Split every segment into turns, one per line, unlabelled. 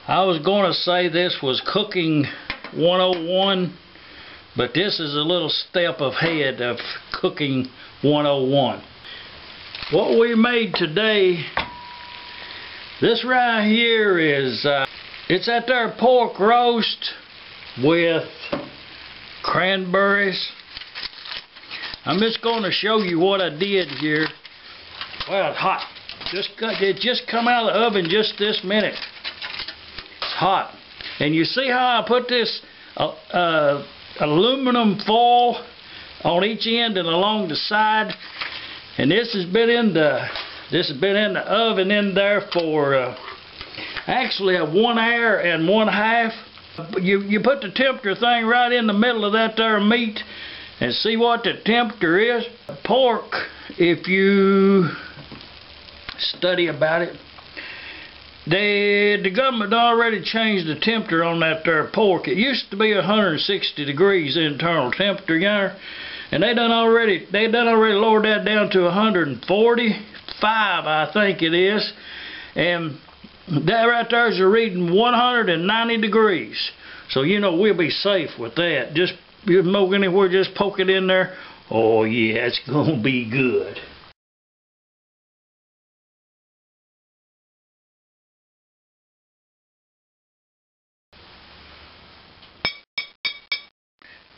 I was going to say this was cooking 101, but this is a little step ahead of cooking 101. What we made today, this right here is, it's that there pork roast with cranberries. I'm just going to show you what I did here. Well, it's hot. It just come out of the oven just this minute. It's hot. And you see how I put this aluminum foil on each end and along the side, and this has been in the oven in there for actually 1 hour and 1/2. You put the temperature thing right in the middle of that there meat and see what the temperature is. Pork, if you study about it, the government already changed the temperature on that there pork. It used to be 160 degrees internal temperature, you know, and they done already lowered that down to 145, I think it is, and that right there is a reading 190 degrees. So you know we'll be safe with that. Just you smoke anywhere, just poke it in there. Oh yeah, it's gonna be good.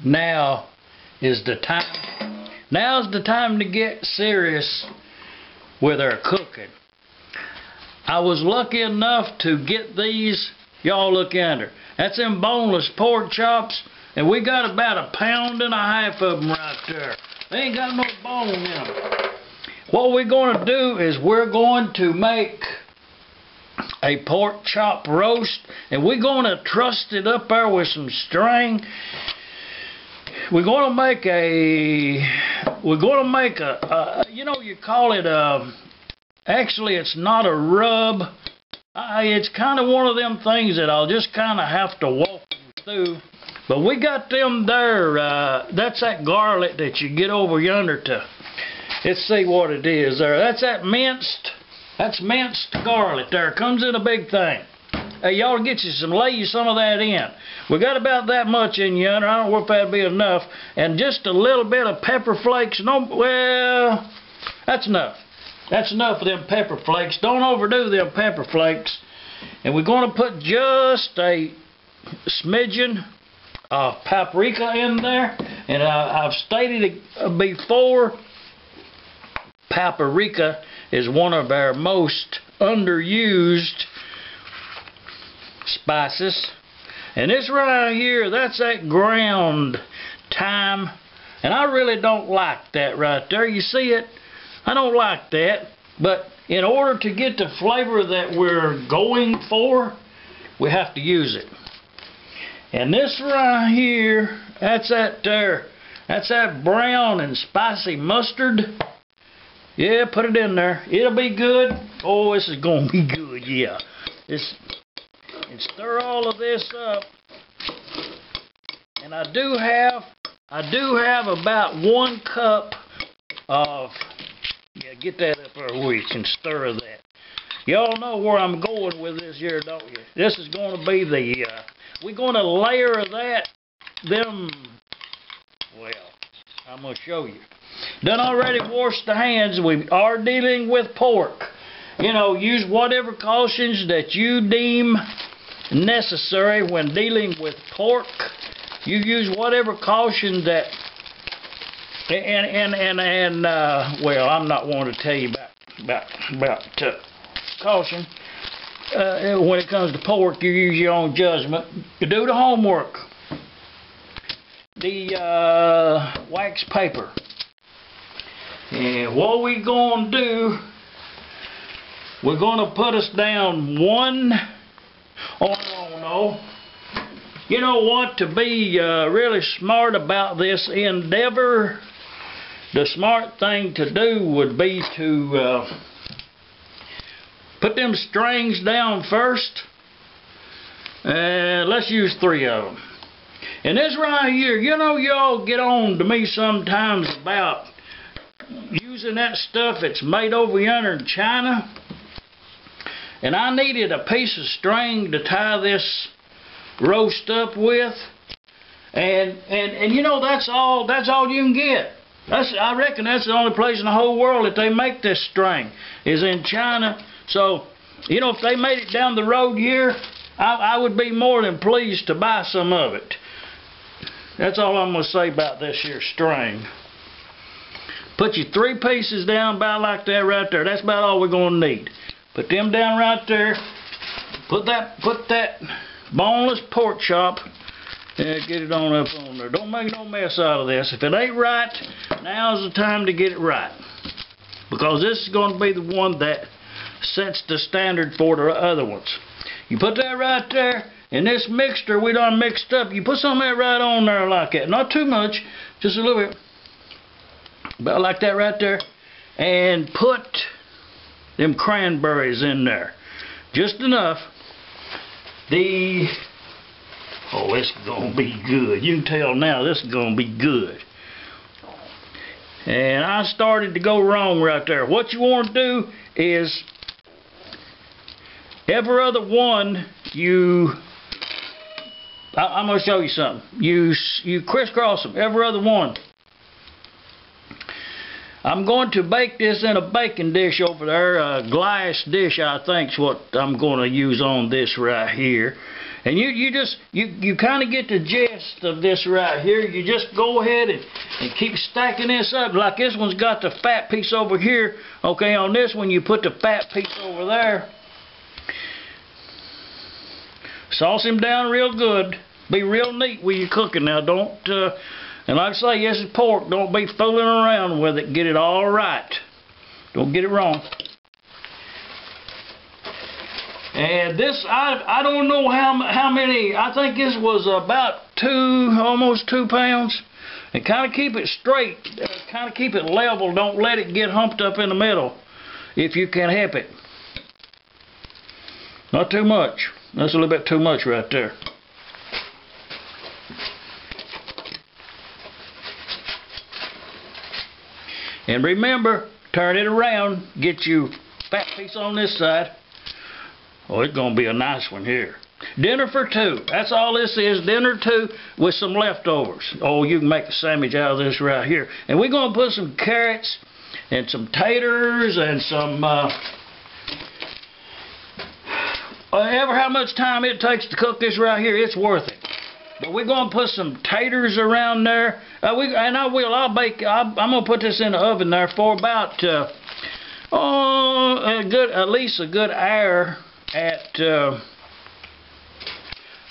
Now is the time. Now's the time to get serious with our cooking. I was lucky enough to get these. Y'all look under. That's them boneless pork chops, and we got about 1.5 pounds of them right there. They ain't got no bone in them. What we're going to do is we're going to make a pork chop roast, and we're going to trust it up there with some string. We're going to make a, you know, you call it a, actually it's not a rub. It's kind of one of them things that I'll just kind of have to walk through. But we got them there, that's that garlic that you get over yonder to, let's see what it is there. That's minced garlic there. It comes in a big thing. Hey, y'all get you lay some of that in. We got about that much in yonder. I don't know if that'd be enough. And just a little bit of pepper flakes. No, well, that's enough. That's enough of them pepper flakes. Don't overdo them pepper flakes. And we're going to put just a smidgen of paprika in there. And I've stated it before, paprika is one of our most underused spices. And this right here, that's that ground thyme. And I really don't like that right there. You see it? I don't like that. But in order to get the flavor that we're going for, we have to use it. And this right here, that's that there. That's that brown and spicy mustard. Yeah, put it in there. It'll be good. Oh, this is going to be good, yeah. And stir all of this up. And I do have about 1 cup of, yeah, get that up there where you can stir that. Y'all know where I'm going with this here, don't you? This is going to be the, we're going to layer well, I'm going to show you. Done already washed the hands. We are dealing with pork. You know, use whatever cautions that you deem necessary when dealing with pork. You use whatever caution that, well, I'm not wanting to tell you about caution. When it comes to pork, you use your own judgment. You do the homework. The wax paper. And what we going to do, we're going to put us down one. Oh no. You know what, to be really smart about this endeavor, the smart thing to do would be to put them strings down first. Let's use 3 of them. And this right here, you know, y'all get on to me sometimes about using that stuff that's made over yonder in China. and I needed a piece of string to tie this roast up with, and you know, that's all you can get. I reckon that's the only place in the whole world that they make this string, is in China. So, you know, if they made it down the road here, I would be more than pleased to buy some of it. That's all I'm going to say about this here string. Put your 3 pieces down about like that right there. That's about all we're going to need. Put them down right there. Put that boneless pork chop. Yeah, get it on up on there. Don't make no mess out of this. If it ain't right, now's the time to get it right. Because this is going to be the one that sets the standard for the other ones. You put that right there, and this mixture we done mixed up, you put some of that right on there like that. Not too much, just a little bit. About like that right there. And put them cranberries in there. Just enough. Oh, this is going to be good. You can tell now this is going to be good. And I started to go wrong right there. What you want to do is, every other one, I'm going to show you something. You crisscross them, every other one. I'm going to bake this in a baking dish over there, a glass dish I think is what I'm going to use on this right here. And you kind of get the gist of this right here. You just go ahead and keep stacking this up. Like this one's got the fat piece over here. Okay, on this one you put the fat piece over there. Sauce him down real good. Be real neat when you're cooking. Now don't, and like I say, this is pork. Don't be fooling around with it. Get it all right. Don't get it wrong. And this, I don't know how many, I think this was about almost 2 pounds. And kind of keep it straight, kind of keep it level. Don't let it get humped up in the middle if you can help it. Not too much. That's a little bit too much right there. And remember, turn it around, get you fat piece on this side. Oh, it's going to be a nice one here. Dinner for 2. That's all this is. Dinner 2 with some leftovers. Oh, you can make a sandwich out of this right here. And we're going to put some carrots and some taters and some... ever how much time it takes to cook this right here, it's worth it. But we're going to put some taters around there. I'm going to put this in the oven there for about... at least a good hour at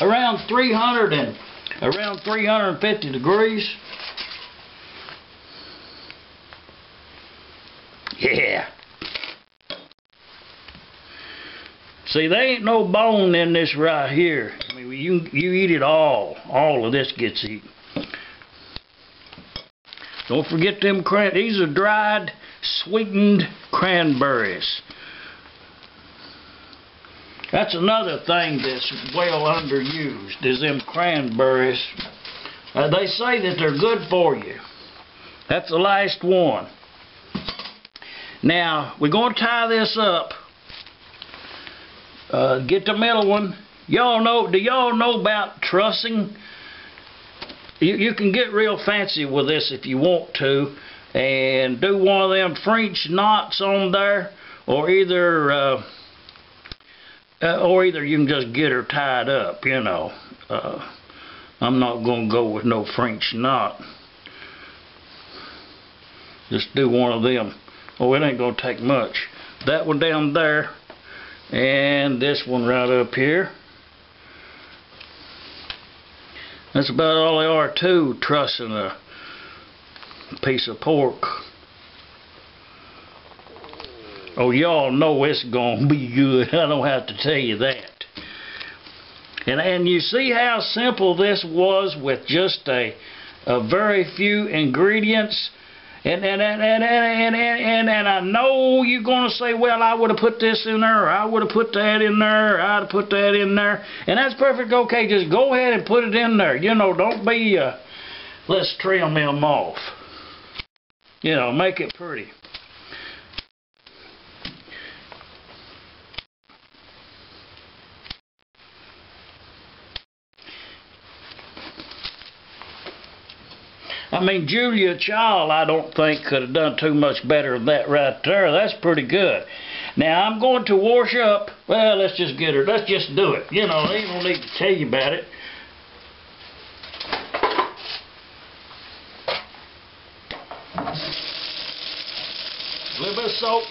around 350 degrees. Yeah. See, there ain't no bone in this right here. I mean, you eat it all. All of this gets eaten. Don't forget them these are dried, sweetened cranberries. That's another thing that's well underused, is them cranberries. They say that they're good for you. That's the last one. Now, we're going to tie this up. Get the middle one. Do y'all know about trussing? You can get real fancy with this if you want to, and do one of them French knots on there, or either you can just get her tied up, you know. I'm not going to go with no French knot. Just do one of them. Oh, it ain't going to take much. That one down there, and this one right up here. That's about all they are to trussing a piece of pork. Oh, y'all know it's gonna be good. I don't have to tell you that. And you see how simple this was with just a very few ingredients. And I know you're going to say, well, I would have put this in there, or I would have put that in there, or I'd have put that in there. And that's perfect okay. Just go ahead and put it in there. You know, don't be, let's trim them off. You know, make it pretty. I mean, Julia Child, I don't think could have done too much better than that right there. That's pretty good. Now, I'm going to wash up. Well, let's just get her. Let's just do it. You know, I don't need to tell you about it. A little bit of soap.